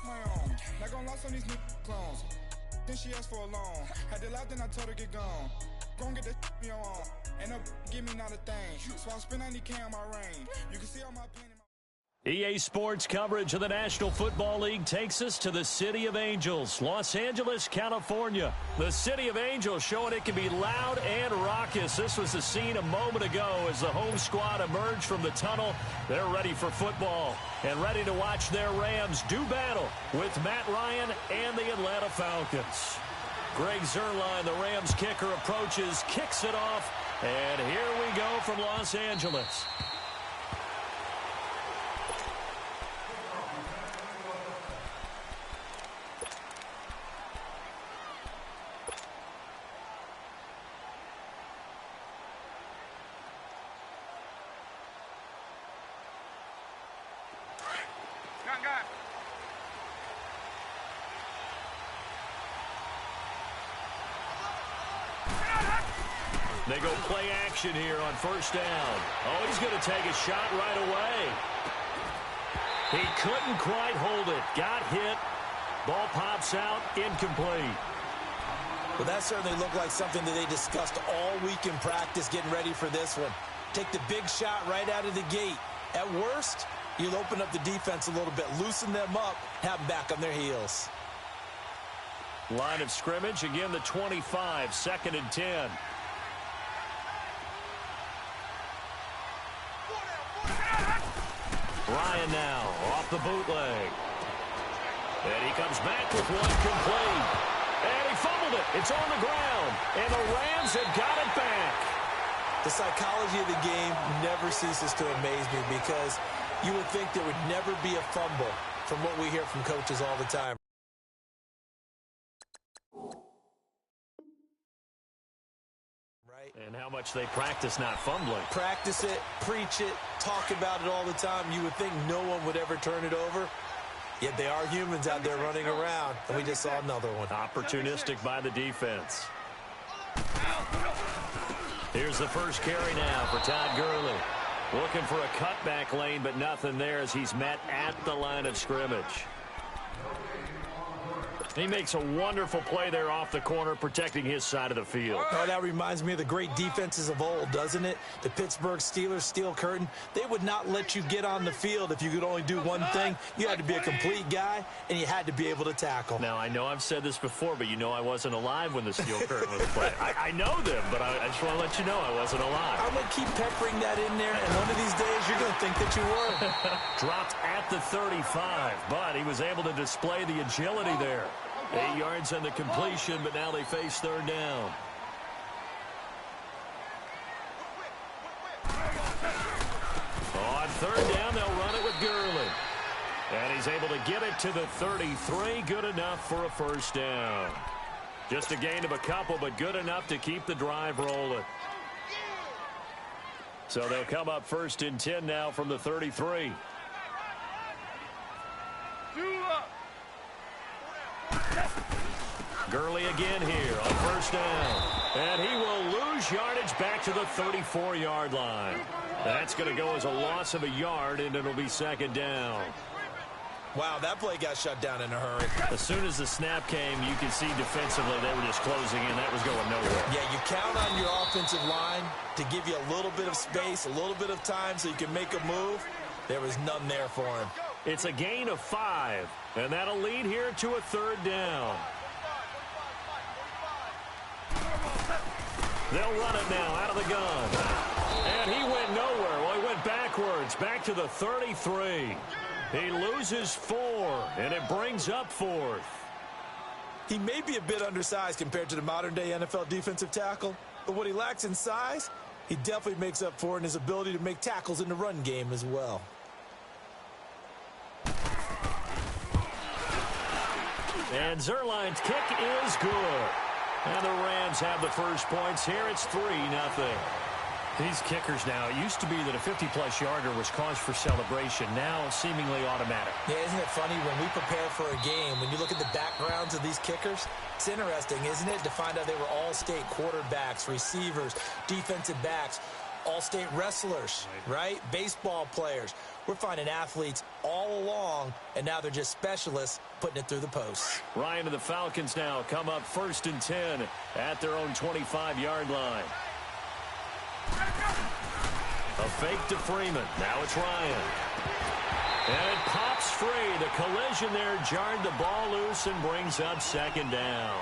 My own. Not gonna lost on these new clones. Then she asked for a loan. Had to laugh, then I told her get gone. Gon' get that me on. And up, give me not a thing. So I spend 90K on my rain. You can see all my pain in my... EA Sports coverage of the National Football League takes us to the City of Angels, Los Angeles, California. The City of Angels showing it can be loud and raucous. This was the scene a moment ago as the home squad emerged from the tunnel. They're ready for football and ready to watch their Rams do battle with Matt Ryan and the Atlanta Falcons. Greg Zuerlein, the Rams kicker, approaches, kicks it off, and here we go from Los Angeles. They go play action here on first down. Oh, he's going to take a shot right away. He couldn't quite hold it. Got hit. Ball pops out. Incomplete. Well, that certainly looked like something that they discussed all week in practice getting ready for this one. Take the big shot right out of the gate. At worst, you'll open up the defense a little bit, loosen them up, have them back on their heels. Line of scrimmage, again the 25, 2nd and 10. Ryan now off the bootleg. And he comes back with one complete. And he fumbled it. It's on the ground. And the Rams have got it back. The psychology of the game never ceases to amaze me because you would think there would never be a fumble from what we hear from coaches all the time. And how much they practice not fumbling. Practice it, preach it, talk about it all the time. You would think no one would ever turn it over. Yet they are humans out there running around. And we just saw another one. Opportunistic by the defense. Here's the first carry now for Todd Gurley. Looking for a cutback lane, but nothing there as he's met at the line of scrimmage. He makes a wonderful play there off the corner, protecting his side of the field. Oh, that reminds me of the great defenses of old, doesn't it? The Pittsburgh Steelers, Steel Curtain. They would not let you get on the field if you could only do one thing. You had to be a complete guy, and you had to be able to tackle. Now, I know I've said this before, but you know I wasn't alive when the Steel Curtain was played. I know them, but I just want to let you know I wasn't alive. I'm going to keep peppering that in there, and one of these days you're going to think that you were. Dropped at the 35, but he was able to display the agility there. 8 yards on the completion, but now they face third down. On third down, they'll run it with Gurley. And he's able to get it to the 33. Good enough for a first down. Just a gain of a couple, but good enough to keep the drive rolling. So they'll come up 1st and 10 now from the 33. Gurley again here on first down. And he will lose yardage back to the 34-yard line. That's going to go as a loss of a yard, and it'll be 2nd down. Wow, that play got shut down in a hurry. As soon as the snap came, you can see defensively they were just closing in. That was going nowhere. Yeah, you count on your offensive line to give you a little bit of space, a little bit of time so you can make a move. There was none there for him. It's a gain of 5, and that'll lead here to a 3rd down. They'll run it now out of the gun. And he went nowhere. Well, he went backwards, back to the 33. He loses 4, and it brings up 4th. He may be a bit undersized compared to the modern-day NFL defensive tackle, but what he lacks in size, he definitely makes up for in his ability to make tackles in the run game as well. And Zuerlein's kick is good. And the Rams have the first points here. It's 3-0. These kickers now, it used to be that a 50-plus yarder was cause for celebration. Now seemingly automatic. Yeah, isn't it funny when we prepare for a game, when you look at the backgrounds of these kickers, it's interesting, isn't it, to find out they were all-state quarterbacks, receivers, defensive backs, all-state wrestlers, right? Baseball players. We're finding athletes all along, and now they're just specialists putting it through the posts. Ryan and the Falcons now come up 1st and 10 at their own 25-yard line. A fake to Freeman. Now it's Ryan. And it pops free. The collision there jarred the ball loose and brings up 2nd down.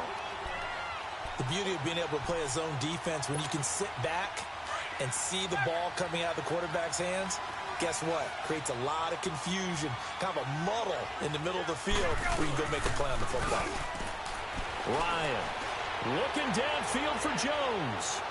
The beauty of being able to play a zone defense when you can sit back and see the ball coming out of the quarterback's hands, guess what? Creates a lot of confusion, kind of a muddle in the middle of the field where you can go make a play on the football. Ryan looking downfield for Jones.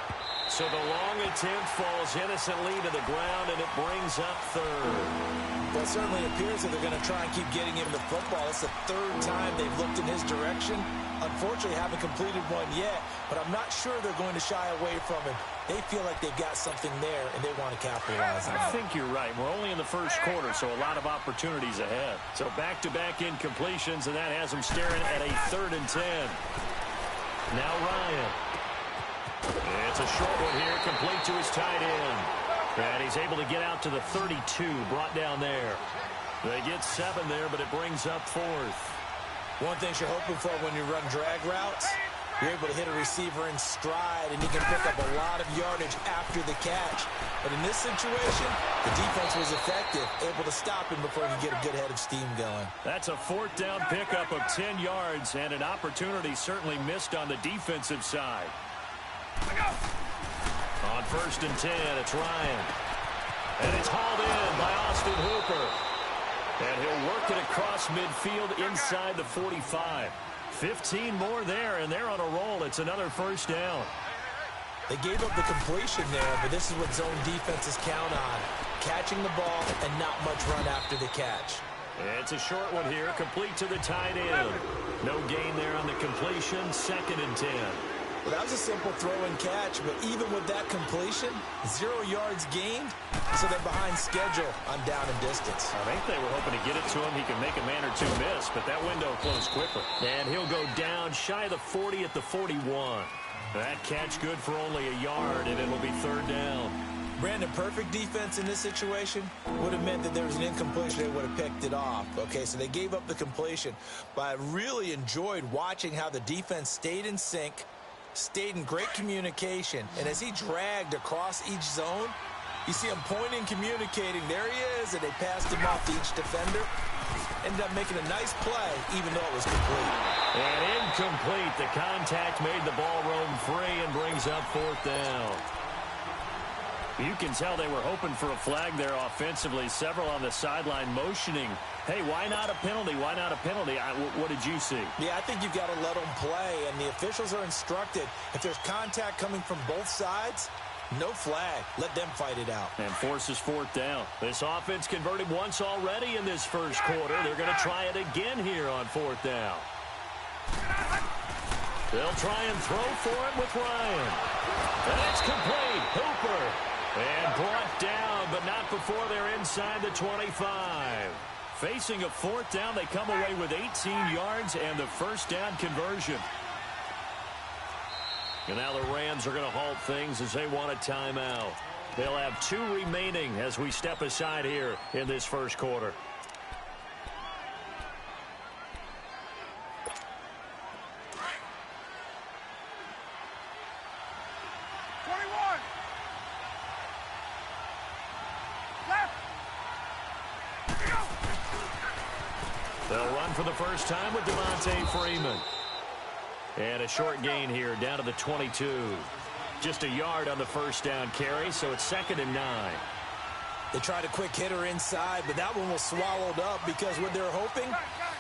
So the long attempt falls innocently to the ground, and it brings up 3rd. Well, it certainly appears that they're going to try and keep getting him the football. It's the 3rd time they've looked in his direction. Unfortunately, haven't completed one yet, but I'm not sure they're going to shy away from him. They feel like they've got something there, and they want to capitalize on it. I think you're right. We're only in the 1st quarter, so a lot of opportunities ahead. So back-to-back incompletions, and that has them staring at a 3rd and 10. Now Ryan. It's a short one here, complete to his tight end. And he's able to get out to the 32, brought down there. They get 7 there, but it brings up 4th. One thing you're hoping for when you run drag routes, you're able to hit a receiver in stride, and he can pick up a lot of yardage after the catch. But in this situation, the defense was effective, able to stop him before he could get a good head of steam going. That's a 4th down pickup of 10 yards, and an opportunity certainly missed on the defensive side. On 1st and 10, it's Ryan. And it's hauled in by Austin Hooper. And he'll work it across midfield inside the 45. 15 more there, and they're on a roll. It's another 1st down. They gave up the completion there, but this is what zone defenses count on. Catching the ball and not much run after the catch. It's a short one here, complete to the tight end. No gain there on the completion, 2nd and 10. Well, that was a simple throw and catch, but even with that completion, 0 yards gained, so they're behind schedule on down and distance. I think they were hoping to get it to him. He can make a man or two miss, but that window closed quickly. And he'll go down shy of the 40 at the 41. That catch good for only a yard, and it'll be 3rd down. Brandon, perfect defense in this situation would have meant that there was an incompletion. They would have picked it off. Okay, so they gave up the completion, but I really enjoyed watching how the defense stayed in sync, stayed in great communication, and as he dragged across each zone, you see him pointing, communicating. There he is, and they passed him off to each defender. Ended up making a nice play, even though it was complete. And incomplete. The contact made the ball roam free and brings up 4th down. You can tell they were hoping for a flag there offensively. Several on the sideline motioning, hey, why not a penalty? Why not a penalty? What did you see? Yeah, I think you've got to let them play, and the officials are instructed, if there's contact coming from both sides, no flag. Let them fight it out. And forces 4th down. This offense converted once already in this 1st quarter. They're going to try it again here on 4th down. They'll try and throw for it with Ryan. And it's complete. Hooper. And brought down, but not before they're inside the 25. Facing a 4th down, they come away with 18 yards and the 1st down conversion. And now the Rams are going to halt things as they want a timeout. They'll have 2 remaining as we step aside here in this 1st quarter. They'll run for the first time with Devontae Freeman. And a short gain here down to the 22. Just a yard on the 1st down carry, so it's 2nd and 9. They tried a quick hitter inside, but that one was swallowed up because what they're hoping,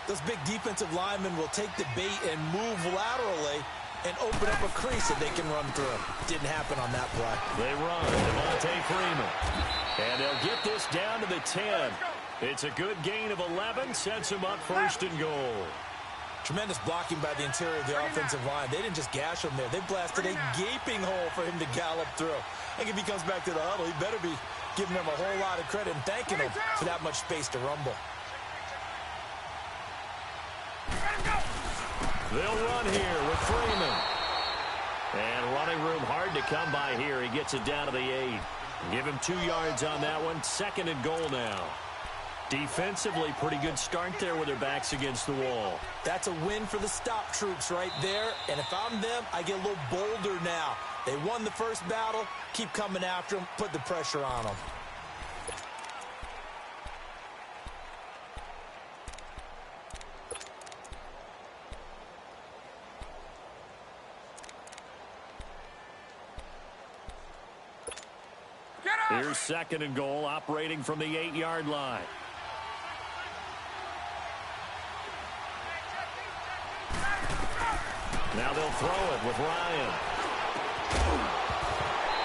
those big defensive linemen will take the bait and move laterally and open up a crease that they can run through. Didn't happen on that play. They run Devontae Freeman. And they'll get this down to the 10. It's a good gain of 11, sets him up 1st and goal. Tremendous blocking by the interior of the offensive line. They didn't just gash him there. They blasted a gaping hole for him to gallop through. I think if he comes back to the huddle, he better be giving them a whole lot of credit and thanking them for that much space to rumble. They'll run here with Freeman. And running room hard to come by here. He gets it down to the 8. Give him 2 yards on that one. 2nd and goal now. Defensively, pretty good start there with their backs against the wall. That's a win for the stop troops right there. And if I'm them, I get a little bolder now. They won the first battle. Keep coming after them. Put the pressure on them. Here's 2nd and goal, operating from the 8-yard line. Now they'll throw it with Ryan.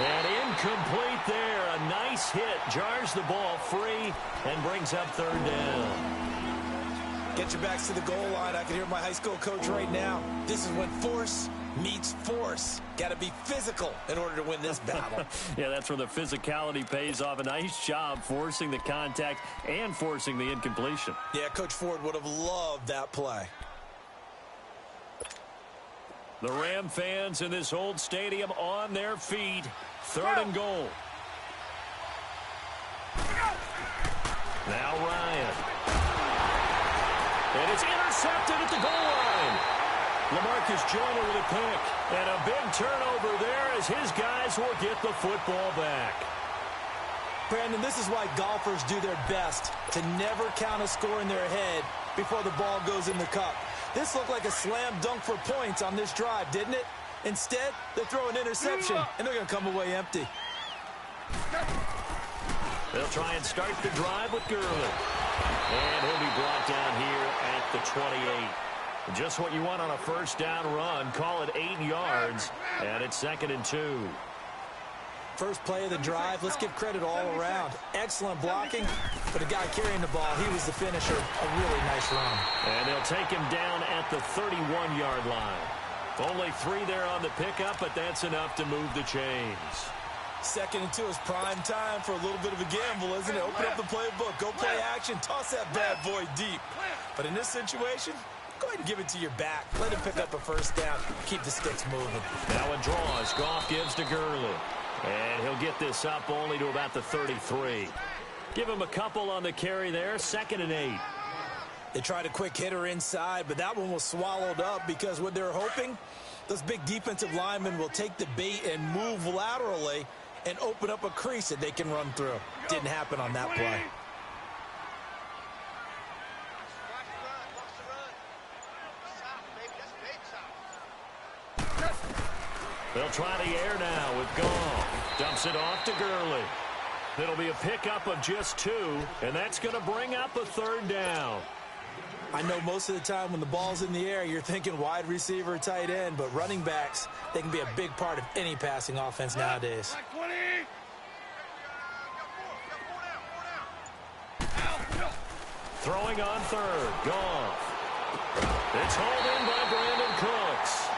And incomplete there. A nice hit. Jars the ball free and brings up 3rd down. Get your backs to the goal line. I can hear my high school coach right now. This is when force meets force. Got to be physical in order to win this battle. Yeah, that's where the physicality pays off. A nice job forcing the contact and forcing the incompletion. Yeah, Coach Ford would have loved that play. The Ram fans in this old stadium on their feet. 3rd and goal. Now Ryan. And it's intercepted at the goal line. LaMarcus Joyner with a pick. And a big turnover there as his guys will get the football back. Brandon, this is why golfers do their best to never count a score in their head before the ball goes in the cup. This looked like a slam dunk for points on this drive, didn't it? Instead, they throw an interception, and they're going to come away empty. They'll try and start the drive with Gurley. And he'll be brought down here at the 28. Just what you want on a first down run. Call it 8 yards, and it's 2nd and 2. First play of the drive, let's give credit all around. Excellent blocking, but the guy carrying the ball, he was the finisher. A really nice run. And they'll take him down at the 31-yard line. Only 3 there on the pickup, but that's enough to move the chains. 2nd and 2 is prime time for a little bit of a gamble, isn't it? Open up the playbook, go play action, toss that bad boy deep. But in this situation, go ahead and give it to your back. Let him pick up a first down. Keep the sticks moving. Now it draws. Goff gives to Gurley. And he'll get this up only to about the 33. Give him a couple on the carry there. 2nd and 8. They tried a quick hitter inside, but that one was swallowed up because what they're hoping, those big defensive linemen will take the bait and move laterally and open up a crease that they can run through. Didn't happen on that play. They'll try the air now with Goff. Dumps it off to Gurley. It'll be a pickup of just 2, and that's going to bring up a 3rd down. I know most of the time when the ball's in the air, you're thinking wide receiver, tight end, but running backs, they can be a big part of any passing offense nowadays. Throwing on 3rd. Goff. It's hauled in by Brandon Cooks.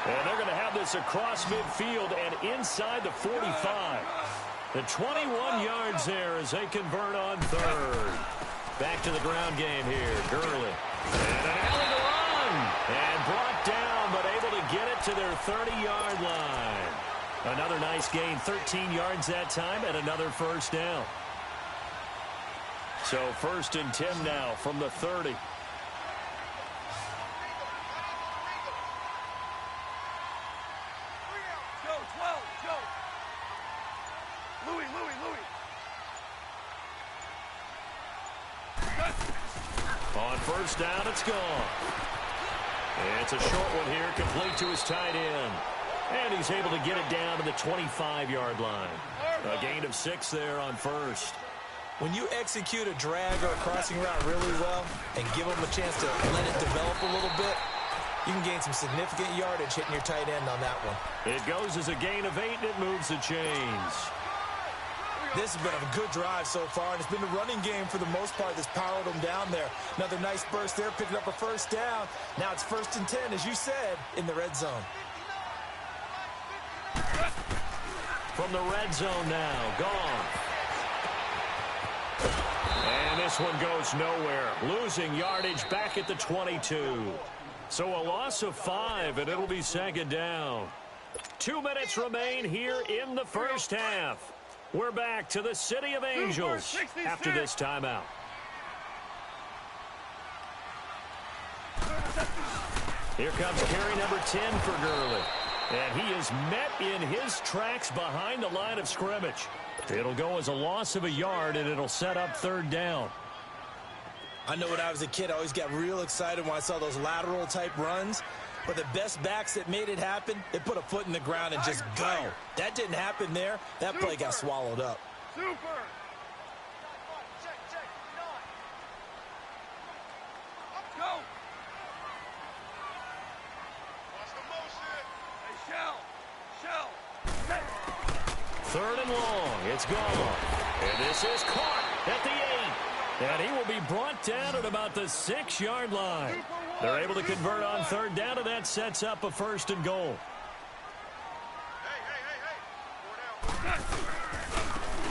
And they're going to have this across midfield and inside the 45. The 21 yards there as they convert on 3rd. Back to the ground game here. Gurley. And an alley to run. And brought down, but able to get it to their 30-yard line. Another nice gain. 13 yards that time and another first down. So 1st and 10 now from the 30. On first down, it's gone. It's a short one here, complete to his tight end. And he's able to get it down to the 25-yard line. A gain of 6 there on first. When you execute a drag or a crossing route really well and give them a chance to let it develop a little bit, you can gain some significant yardage hitting your tight end on that one. It goes as a gain of 8, and it moves the chains. This has been a good drive so far, and it's been the running game for the most part that's powered them down there. Another nice burst there, picking up a first down. Now it's 1st and 10, as you said, in the red zone. From the red zone now, gone. And this one goes nowhere. Losing yardage back at the 22. So a loss of 5, and it'll be 2nd down. 2 minutes remain here in the first half. We're back to the City of Angels after this timeout. Here comes carry number 10 for Gurley. And he is met in his tracks behind the line of scrimmage. It'll go as a loss of a yard, and it'll set up third down. I know when I was a kid, I always got real excited when I saw those lateral-type runs. But the best backs that made it happen, they put a foot in the ground and just go. That didn't happen there. That play got swallowed up. Super. Go. Watch the motion. Hey, Shell. Third and long. It's gone. And this is caught at the 8. And he will be brought down at about the 6-yard line. They're able to convert on third down, and that sets up a first and goal.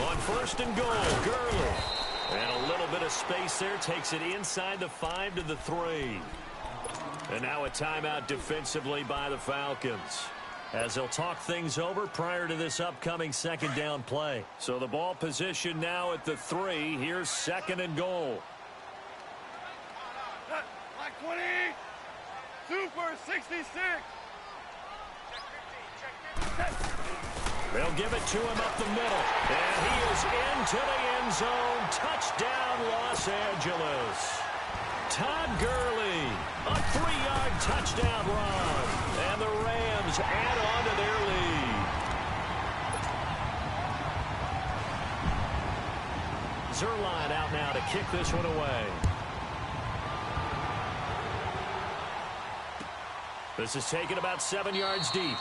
On first and goal, Gurley. And a little bit of space there, takes it inside the 5 to the 3. And now a timeout defensively by the Falcons, as they'll talk things over prior to this upcoming second down play. So the ball position now at the 3. Here's second and goal. Like 20. Super 66. They'll give it to him up the middle. And he is into the end zone. Touchdown, Los Angeles. Todd Gurley, a 3-yard touchdown run. And the Rams add on to their lead. Zerline out now to kick this one away. This is taken about 7 yards deep.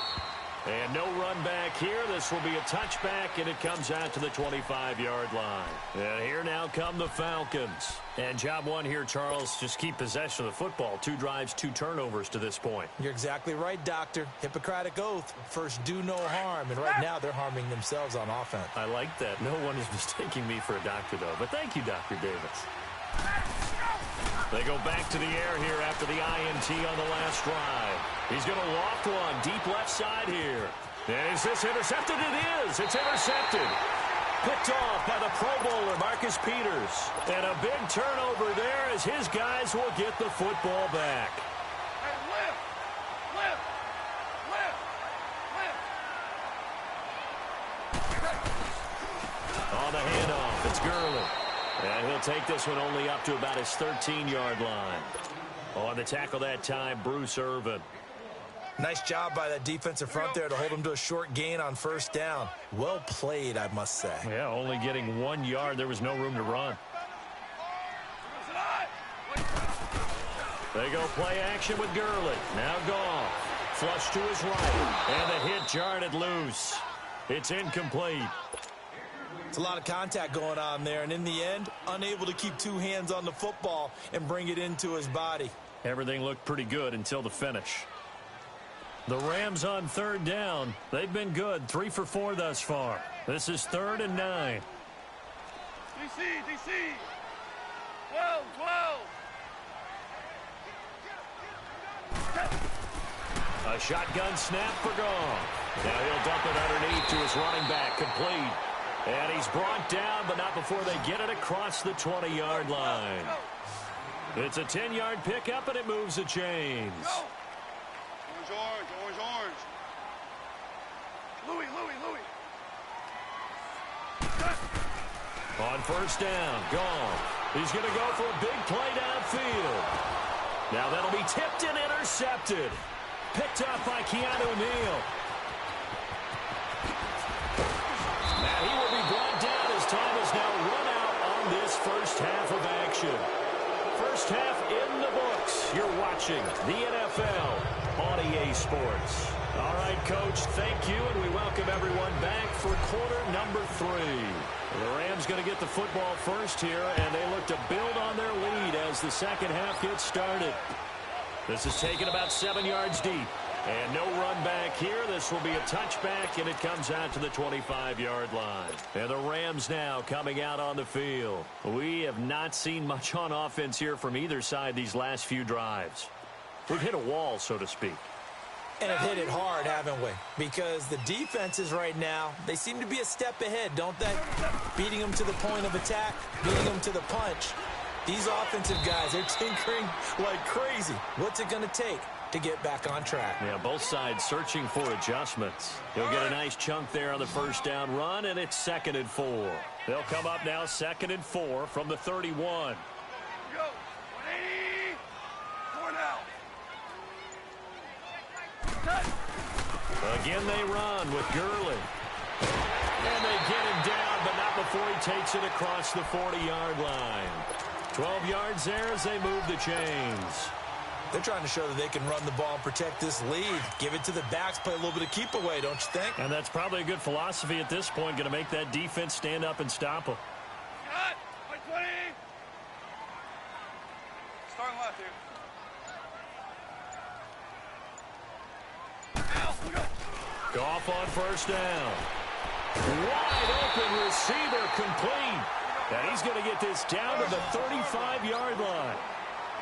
And no run back here. This will be a touchback, and it comes out to the 25-yard line. And here now come the Falcons. And job one here, Charles, just keep possession of the football. 2 drives, 2 turnovers to this point. You're exactly right, Doctor. Hippocratic oath. First, do no harm. And right now, they're harming themselves on offense. I like that. No one is mistaking me for a doctor, though. But thank you, Dr. Davis. They go back to the air here after the INT on the last drive. He's going to loft one deep left side here. And is this intercepted? It is. It's intercepted. Picked off by the Pro Bowler, Marcus Peters. And a big turnover there as his guys will get the football back. Hey, lift. On the handoff, it's Gurley. And he'll take this one only up to about his 13-yard line. On the tackle that time, Bruce Irvin. Nice job by that defensive front there to hold him to a short gain on first down. Well played, I must say. Yeah, only getting 1 yard. There was no room to run. They go play action with Gurley. Now gone. Flush to his right. And the hit jarred loose. It's incomplete. It's a lot of contact going on there, and in the end, unable to keep 2 hands on the football and bring it into his body. Everything looked pretty good until the finish. The Rams on third down. They've been good, 3 for 4 thus far. This is 3rd and 9. DC. 12. A shotgun snap for Gone. Now he'll dump it underneath to his running back, complete. And he's brought down, but not before they get it across the 20-yard line. It's a 10-yard pickup, and it moves the chains. Orange. Louis. On first down, Gone. He's going to go for a big play downfield. Now that'll be tipped and intercepted. Picked up by Keanu Neal. Now he will be brought down as time is now run out on this first half of action. First half in the books. You're watching the NFL on EA Sports. All right, Coach, thank you, and we welcome everyone back for quarter number 3. The Rams going to get the football first here, and they look to build on their lead as the second half gets started. This is taken about 7 yards deep. And no run back here. This will be a touchback, and it comes out to the 25-yard line. And the Rams now coming out on the field. We have not seen much on offense here from either side these last few drives. We've hit a wall, so to speak. And have hit it hard, haven't we? Because the defenses right now, they seem to be a step ahead, don't they? Beating them to the point of attack, beating them to the punch. These offensive guys, they're tinkering like crazy. What's it going to take to get back on track? Yeah, both sides searching for adjustments. He'll get a nice chunk there on the first down run, and it's 2nd and 4. They'll come up now 2nd and 4 from the 31. Go. 180. 4 now. Again they run with Gurley. And they get him down, but not before he takes it across the 40-yard line. 12 yards there as they move the chains. They're trying to show that they can run the ball and protect this lead. Give it to the backs, play a little bit of keep away, don't you think? And that's probably a good philosophy at this point, going to make that defense stand up and stop them. Cut. 20. Starting left here. Goff on first down. Wide open receiver complete. And he's going to get this down to the 35-yard line.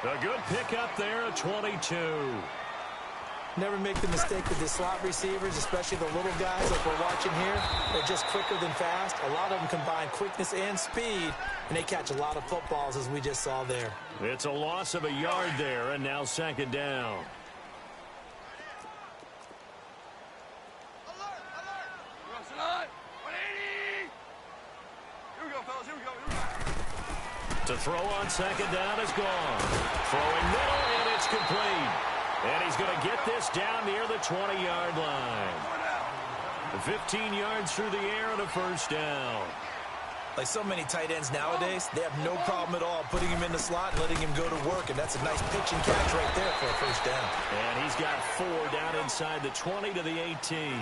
A good pickup there at 22. Never make the mistake with the slot receivers, especially the little guys like we're watching here. They're just quicker than fast. A lot of them combine quickness and speed, and they catch a lot of footballs, as we just saw there. It's a loss of a yard there, and now 2nd down. To throw on 2nd down is gone. Throwing middle, and it's complete. And he's going to get this down near the 20-yard line. 15 yards through the air and a first down. Like so many tight ends nowadays, they have no problem at all putting him in the slot and letting him go to work, and that's a nice pitch and catch right there for a first down. And he's got 4 down inside the 20 to the 18.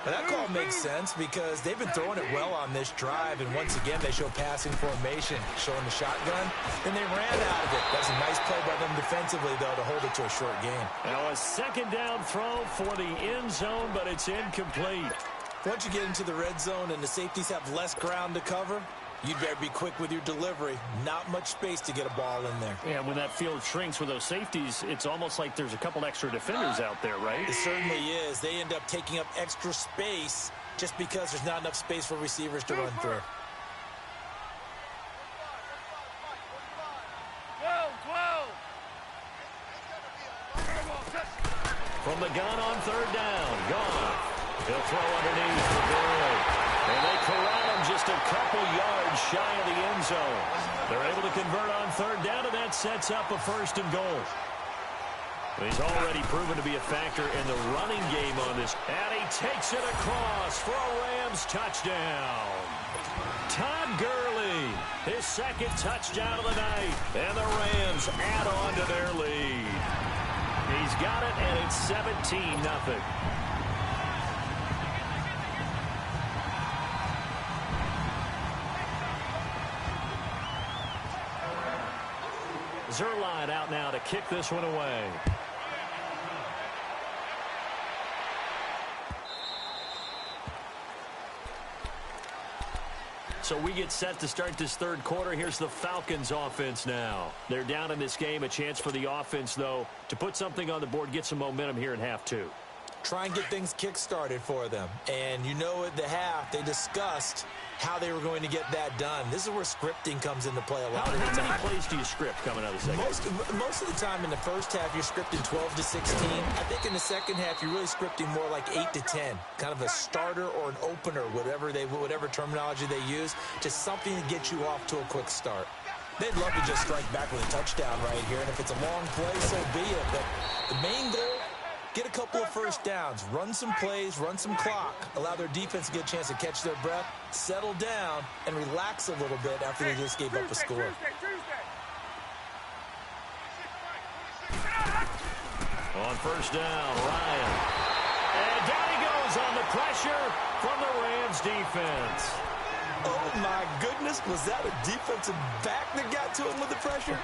Now that call makes sense because they've been throwing it well on this drive, and once again they show passing formation, showing the shotgun, and they ran out of it. That's a nice play by them defensively, though, to hold it to a short game. Now a 2nd down throw for the end zone, but it's incomplete. Once you get into the red zone and the safeties have less ground to cover, you'd better be quick with your delivery. Not much space to get a ball in there. Yeah, when that field shrinks with those safeties, it's almost like there's a couple extra defenders out there, right? It certainly is. They end up taking up extra space just because there's not enough space for receivers to run through. 12. From the gun on 3rd down, gone. He'll throw underneath for Gurley. And they corral him just a couple yards shy of the end zone. They're able to convert on 3rd down, and that sets up a 1st and goal. He's already proven to be a factor in the running game on this. And he takes it across for a Rams touchdown. Todd Gurley, his 2nd touchdown of the night. And the Rams add on to their lead. He's got it, and it's 17-0. Zerline out now to kick this one away. So we get set to start this 3rd quarter. Here's the Falcons offense now. They're down in this game. A chance for the offense, though, to put something on the board, get some momentum here in half 2. Try and get things kick-started for them. And you know at the half, they discussed how they were going to get that done. This is where scripting comes into play a lot of the time. How many plays do you script coming out of the second? Most of the time in the first half, you're scripting 12 to 16. I think in the second half, you're really scripting more like 8 to 10. Kind of a starter or an opener, whatever terminology they use. Just something to get you off to a quick start. They'd love to just strike back with a touchdown right here. And if it's a long play, so be it. But the main goal, get a couple of first downs, run some plays, run some clock, allow their defense to get a chance to catch their breath, settle down, and relax a little bit after they just gave up a score. On first down, Ryan. And down he goes on the pressure from the Rams defense. Oh, my goodness. Was that a defensive back that got to him with the pressure?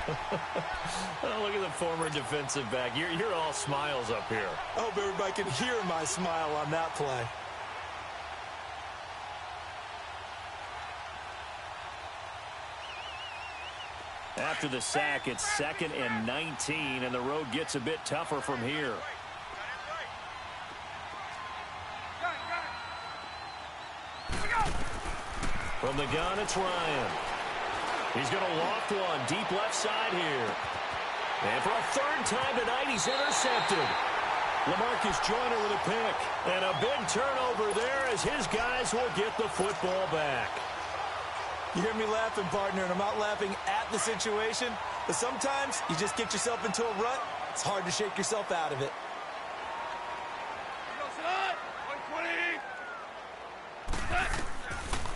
Oh, look at the former defensive back. You're all smiles up here. I hope everybody can hear my smile on that play. After the sack, it's 2nd and 19, and the road gets a bit tougher from here. From the gun, it's Ryan. He's going to loft one deep left side here. And for a third time tonight, he's intercepted. LaMarcus Joyner with a pick. And a big turnover there as his guys will get the football back. You hear me laughing, partner, and I'm not laughing at the situation. But sometimes you just get yourself into a rut. It's hard to shake yourself out of it.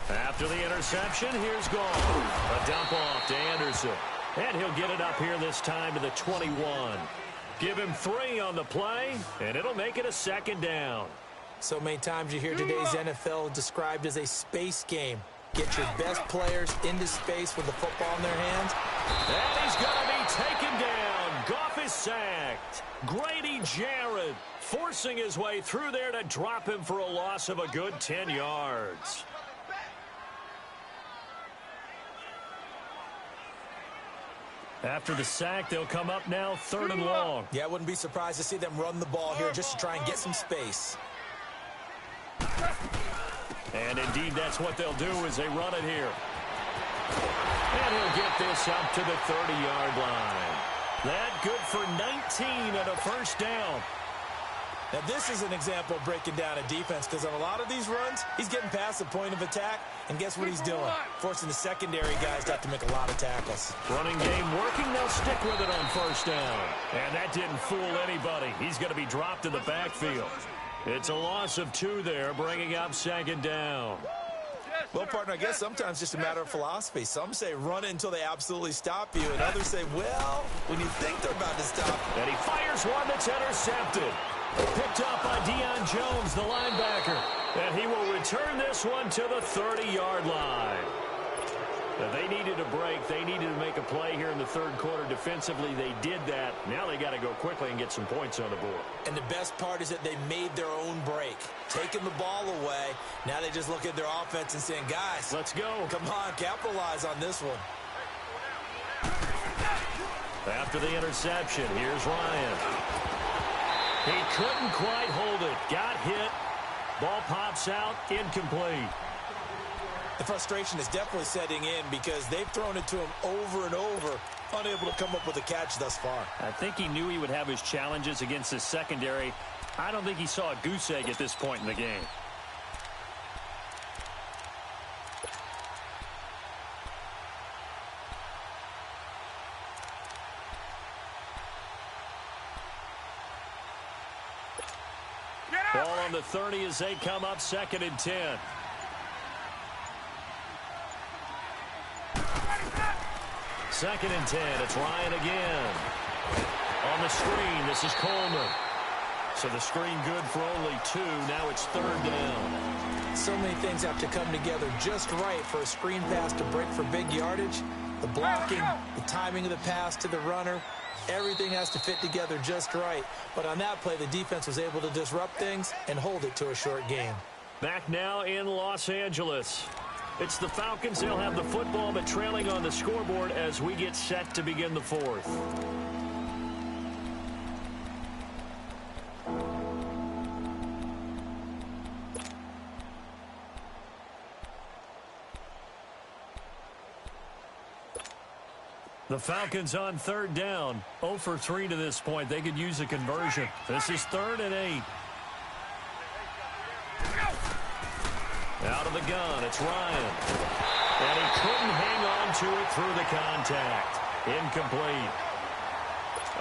After the interception, here's Gall. A dump off to Anderson. And he'll get it up here this time to the 21. Give him 3 on the play, and it'll make it a second down. So many times you hear today's NFL described as a space game. Get your best players into space with the football in their hands. And he's going to be taken down. Goff is sacked. Grady Jarrett forcing his way through there to drop him for a loss of a good 10 yards. After the sack, they'll come up now 3rd and long. Yeah, I wouldn't be surprised to see them run the ball here just to try and get some space. And indeed, that's what they'll do as they run it here. And he'll get this up to the 30-yard line. That good for 19 and a first down. Now, this is an example of breaking down a defense because on a lot of these runs, he's getting past the point of attack, and guess what he's doing? Forcing the secondary guys to have to make a lot of tackles. Running game working, they'll stick with it on first down. And that didn't fool anybody. He's going to be dropped in the backfield. It's a loss of 2 there, bringing up 2nd down. Well, partner, I guess sometimes it's just a matter of philosophy. Some say run it until they absolutely stop you, and others say, well, when you think they're about to stop. And he fires one that's intercepted. Picked up by Deion Jones, the linebacker. And he will return this one to the 30-yard line. Now, they needed a break. They needed to make a play here in the 3rd quarter. Defensively, they did that. Now they got to go quickly and get some points on the board. And the best part is that they made their own break. Taking the ball away. Now they just look at their offense and saying, guys, let's go. Come on, capitalize on this one. After the interception, here's Ryan. He couldn't quite hold it. Got hit. Ball pops out. Incomplete. The frustration is definitely setting in because they've thrown it to him over and over, unable to come up with a catch thus far. I think he knew he would have his challenges against his secondary. I don't think he saw a goose egg at this point in the game. Ball on the 30 as they come up 2nd and 10. Second and 10. It's Ryan again. On the screen, this is Coleman. So the screen good for only 2. Now it's 3rd down. So many things have to come together just right for a screen pass to break for big yardage. The blocking, the timing of the pass to the runner, everything has to fit together just right. But on that play, the defense was able to disrupt things and hold it to a short game. Back now in Los Angeles. It's the Falcons. They'll have the football, but trailing on the scoreboard as we get set to begin the 4th. The Falcons on 3rd down. 0 for 3 to this point. They could use a conversion. This is 3rd and 8. Out of the gun, it's Ryan. And he couldn't hang on to it through the contact. Incomplete.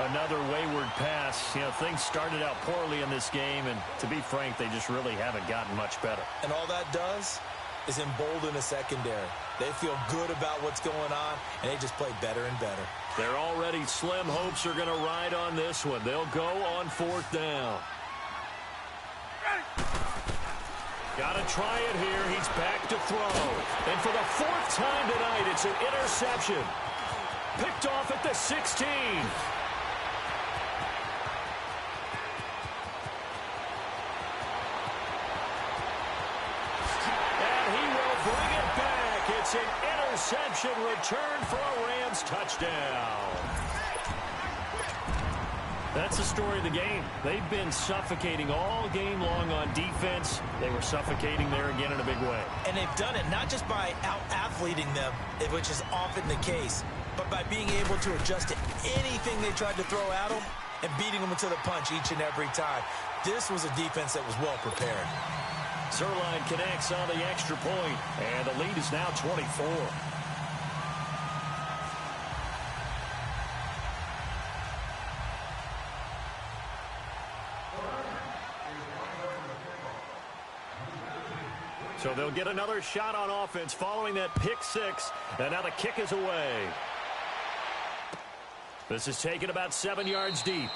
Another wayward pass. You know, things started out poorly in this game, and to be frank, they just really haven't gotten much better. And all that does is embolden a secondary. They feel good about what's going on, and they just play better and better. Their already slim hopes are going to ride on this one. They'll go on 4th down. Got to try it here. He's back to throw. And for the 4th time tonight, it's an interception. Picked off at the 16. And he will bring it back. It's an interception return for a Rams touchdown. That's the story of the game. They've been suffocating all game long on defense. They were suffocating there again in a big way. And they've done it not just by out-athleting them, which is often the case, but by being able to adjust to anything they tried to throw at them and beating them to the punch each and every time. This was a defense that was well prepared. Zerline connects on the extra point, and the lead is now 24. So they'll get another shot on offense following that pick six, and now the kick is away. This is taken about 7 yards deep.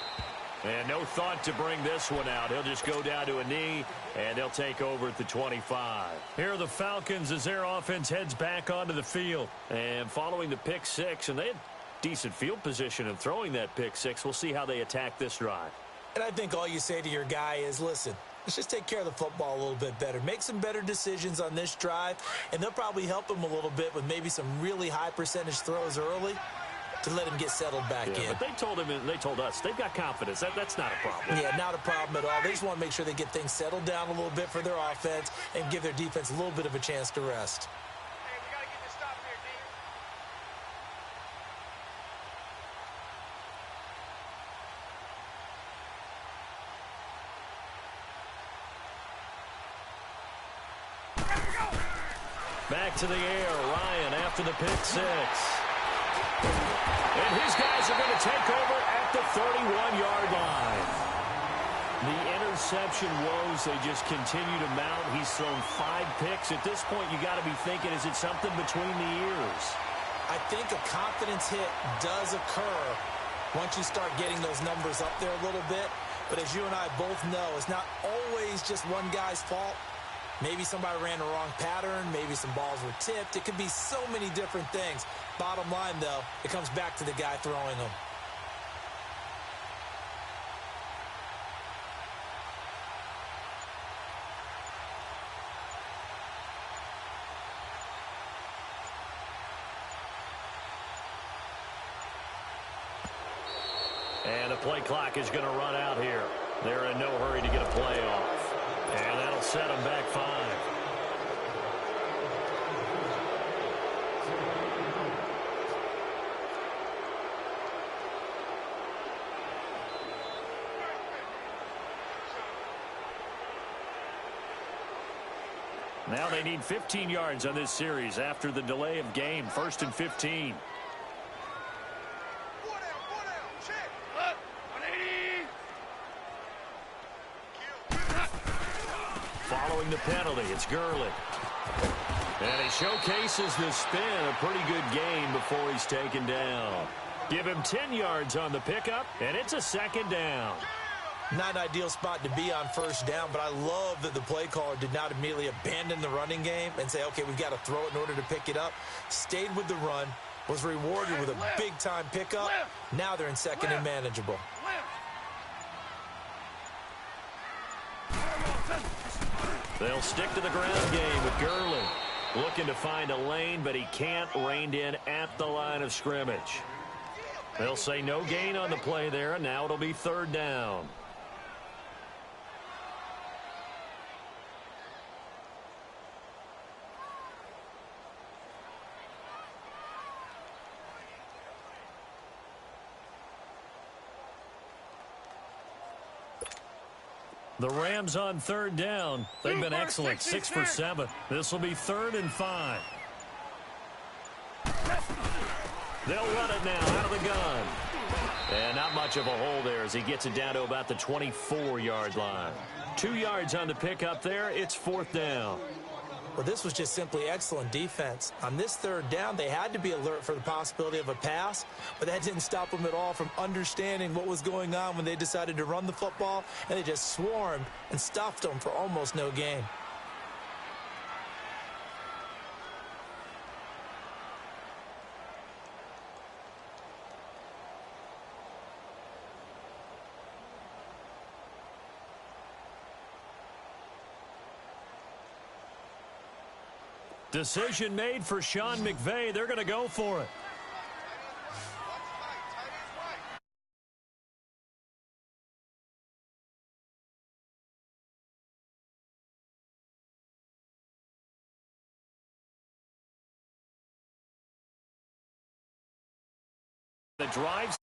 And no thought to bring this one out. He'll just go down to a knee, and they'll take over at the 25. Here are the Falcons as their offense heads back onto the field. And following the pick six, and they had decent field position in throwing that pick six. We'll see how they attack this drive. And I think all you say to your guy is, listen, let's just take care of the football a little bit better. Make some better decisions on this drive, and they'll probably help him a little bit with maybe some really high percentage throws early to let him get settled back in. But they told him, and they told us, they've got confidence. That's not a problem. Yeah, not a problem at all. They just want to make sure they get things settled down a little bit for their offense and give their defense a little bit of a chance to rest. Hey, we got to get this stop here, D. Back to the air, Ryan after the pick six. And his guys are going to take over at the 31-yard line. The interception woes, they just continue to mount. He's thrown 5 picks. At this point, you got to be thinking, is it something between the ears? I think a confidence hit does occur once you start getting those numbers up there a little bit. But as you and I both know, it's not always just one guy's fault. Maybe somebody ran the wrong pattern. Maybe some balls were tipped. It could be so many different things. Bottom line, though, it comes back to the guy throwing them. And the play clock is going to run out here. They're in no hurry to get a play off. And that'll set them back 5. Now they need 15 yards on this series after the delay of game. 1st and 15. Following the penalty, it's Gurley. And he showcases the spin. A pretty good game before he's taken down. Give him 10 yards on the pickup, and it's a 2nd down. Not an ideal spot to be on 1st down, but I love that the play caller did not immediately abandon the running game and say, okay, we've got to throw it in order to pick it up. Stayed with the run, was rewarded with a big-time pickup. Now they're in 2nd and manageable. They'll stick to the ground game with Gurley. Looking to find a lane, but he can't. Reined in at the line of scrimmage. They'll say no gain on the play there, and now it'll be 3rd down. The Rams on 3rd down. They've been excellent, 6 for 7. This will be 3rd and 5. They'll run it now out of the gun. And not much of a hole there as he gets it down to about the 24-yard line. 2 yards on the pickup there. It's 4th down. Well, this was just simply excellent defense. On this 3rd down, they had to be alert for the possibility of a pass, but that didn't stop them at all from understanding what was going on when they decided to run the football, and they just swarmed and stuffed them for almost no gain. Decision made for Sean McVay. They're going to go for it. The drives.